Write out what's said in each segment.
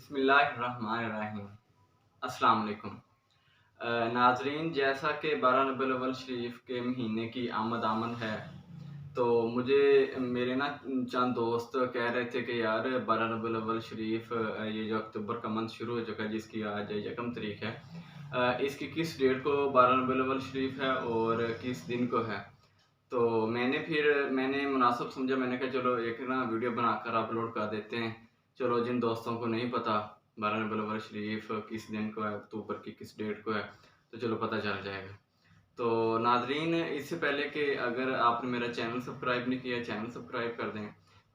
बिस्मिल्लाहिर्रहमानिर्रहीम। अस्सलाम वालेकुम। नाज़रीन, जैसा कि 12 रबीउल अव्वल शरीफ के महीने की आमद है, तो मुझे मेरे ना चंद दोस्त कह रहे थे कि यार 12 रबीउल अव्वल शरीफ ये जो अक्टूबर का मंथ शुरू हो चुका है, जिसकी आज 1 तारीख है, इसकी किस डेट को 12 रबीउल अव्वल शरीफ है और किस दिन को है। तो मैंने मुनासिब समझा, मैंने कहा चलो एक ना वीडियो बनाकर अपलोड कर देते हैं। चलो जिन दोस्तों को नहीं पता 12 रबीउल अव्वल शरीफ किस दिन को है, अक्टूबर की किस डेट को है, तो चलो पता चल जाएगा। तो नाज़रीन, इससे पहले कि अगर आपने मेरा चैनल सब्सक्राइब नहीं किया, चैनल सब्सक्राइब कर दें।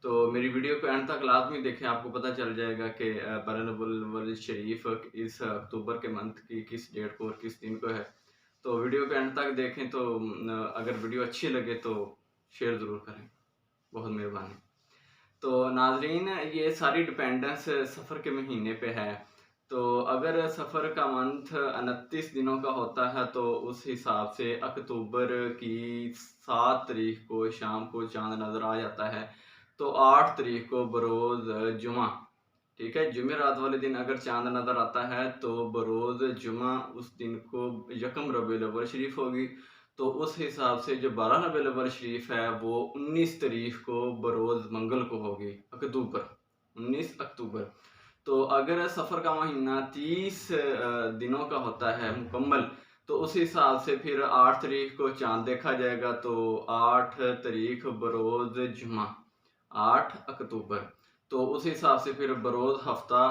तो मेरी वीडियो को एंड तक लाज़मी देखें, आपको पता चल जाएगा कि 12 रबीउल अव्वल शरीफ इस अक्टूबर के मंथ की किस डेट को और किस दिन को है। तो वीडियो को एंड तक देखें। तो अगर वीडियो अच्छी लगे तो शेयर ज़रूर करें, बहुत मेहरबानी। तो नाज़रीन, ये सारी डिपेंडेंस सफ़र के महीने पे है। तो अगर सफ़र का मंथ 29 दिनों का होता है, तो उस हिसाब से अक्टूबर की 7 तारीख को शाम को चाँद नज़र आ जाता है। तो 8 तारीख को बरोज़ जुमा, ठीक है, जुमेरात वाले दिन अगर चाँद नज़र आता है, तो बरोज़ जुमा उस दिन को यकम रबीउल अव्वल शरीफ होगी। तो उस हिसाब से जो 12 रबीउल अव्वल शरीफ है, वो 19 तारीख को बरोज़ मंगल को होगी, अक्टूबर, 19 अक्टूबर। तो अगर सफ़र का महीना 30 दिनों का होता है मुकम्मल, तो उस हिसाब से फिर 8 तारीख को चाँद देखा जाएगा। तो 8 तारीख बरोज़ जुमा, 8 अक्टूबर। तो उस हिसाब से फिर बरोज़ हफ़्ता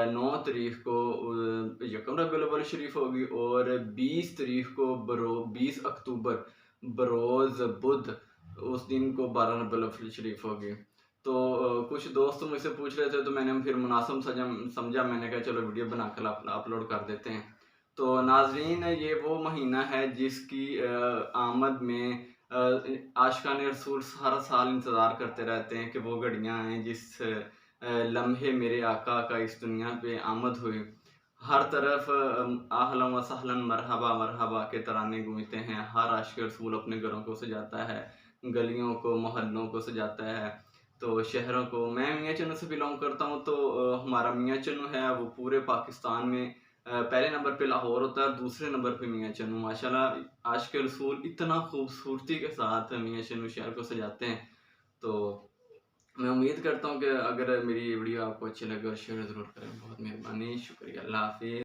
9 तारीख को यकम रबीउल अव्वल शरीफ होगी और 20 तारीख को 20 अक्टूबर बरोज़ बुध, उस दिन को 12 रबीउल अव्वल शरीफ होगी। तो कुछ दोस्त मुझसे पूछ रहे थे, तो मैंने फिर मुनासिब समझा, मैंने कहा चलो वीडियो बनाकर अपलोड कर देते हैं। तो नाज़रीन, ये वो महीना है जिसकी आमद में आशिकान रसूल हर साल इंतज़ार करते रहते हैं कि वो घड़ियाँ आएँ जिस लम्हे मेरे आका का इस दुनिया पे आमद हुई। हर तरफ अहलन व सहलन मरहबा मरहबा के तराने गूंजते हैं। हर आशिक रसूल अपने घरों को सजाता है, गलियों को, मोहल्लों को सजाता है, तो शहरों को। मैं मियाँ चन्नू से बिलॉन्ग करता हूँ। तो हमारा मियाँ चन्नू है वो पूरे पाकिस्तान में पहले नंबर पे लाहौर होता है और दूसरे नंबर पे मियाँ चन्नू। माशाल्लाह आशिक रसूल इतना खूबसूरती के साथ मियाँ चन्नू शहर को सजाते हैं। तो मैं उम्मीद करता हूँ कि अगर मेरी ये वीडियो आपको अच्छी लगे और शेयर ज़रूर करें। बहुत मेहरबानी, शुक्रिया, अल्लाह हाफ़िज़।